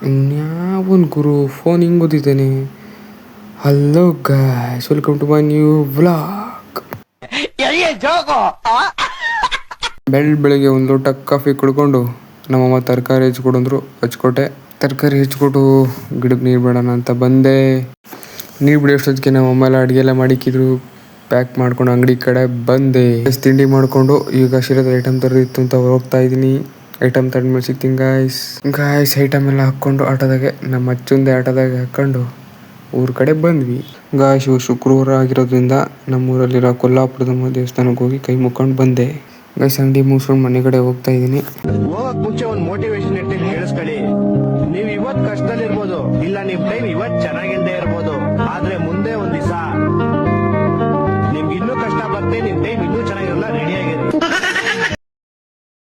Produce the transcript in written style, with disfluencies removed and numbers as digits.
ಇನ್ಯಾವನ್ ಗುರು phone ಹಿಂಗೆ ಓದಿದ್ದೇನೆ. Hello guys, welcome to my new vlog. ಬೆಳಿಗ್ಗೆ ಒಂದು ಲೋಟ ಕಾಫಿ ಕುಡ್ಕೊಂಡು ನಮ್ಮಮ್ಮ ತರಕಾರಿ ಹೆಚ್ಕೊಡಂದ್ರು, ಹಚ್ಕೊಟ್ಟೆ. ತರಕಾರಿ ಹೆಚ್ಕೊಟ್ಟು ಗಿಡಕ್ಕೆ ನೀರು ಬಿಡೋಣ ಅಂತ ಬಂದೆ. ನೀರು ಬಿಡೋಷ್ಟೊತ್ತಿಗೆ ನಮ್ಮಮ್ಮ ಎಲ್ಲ ಅಡುಗೆ ಎಲ್ಲ ಮಾಡಿಕ್ಕಿದ್ರು. ಪ್ಯಾಕ್ ಮಾಡ್ಕೊಂಡು ಅಂಗಡಿ ಕಡೆ ಬಂದೆ. ತಿಂಡಿ ಮಾಡಿಕೊಂಡು ಈಗ ಶಿರದ ಐಟಮ್ ತರದಿತ್ತು ಅಂತ ಹೋಗ್ತಾ ಇದ್ದೀನಿ. ಐಟಮ್ ತಗೊಂಡ್ಮೇಲೆ ಸಿಗ್ತೀನಿ ಗಾಯ್ಸ್. ಐಟಮ್ ಎಲ್ಲ ಹಾಕ್ಕೊಂಡು ಆಟೋದಾಗೆ ನಮ್ಮ ಅಚ್ಚುಂದೆ ಆಟೋದಾಗೆ ಹಾಕ್ಕೊಂಡು ಊರ ಕಡೆ ಬಂದ್ವಿ ಗಾಯ್ಸ್. ಶುಕ್ರವಾರ ಆಗಿರೋದ್ರಿಂದ ನಮ್ಮೂರಲ್ಲಿರೋ ಕೊಲ್ಲಾಪುರದ ದೇವಸ್ಥಾನಕ್ಕೆ ಹೋಗಿ ಕೈ ಮುಕ್ಕೊಂಡು ಬಂದೆ ಗಾಯ್ಸ್. ಅಂಗಡಿ ಮುಗಿಸ್ಕೊಂಡು ಮನೆ ಕಡೆ ಹೋಗ್ತಾ ಇದ್ದೀನಿ. ಹೋಗಕ್ ಮುಂಚೆ ಒಂದು ಮೋಟಿವೇಶನ್ ಇರ್ತೀನಿ, ಕೇಳಿಸ್ಕೊಳ್ಳಿ. ನೀವು ಇವತ್ತು ಕಷ್ಟದಲ್ಲಿರ್ಬೋದು, ಇಲ್ಲ ನಿಮ್ ಟೈಮ್ ಇವತ್ತು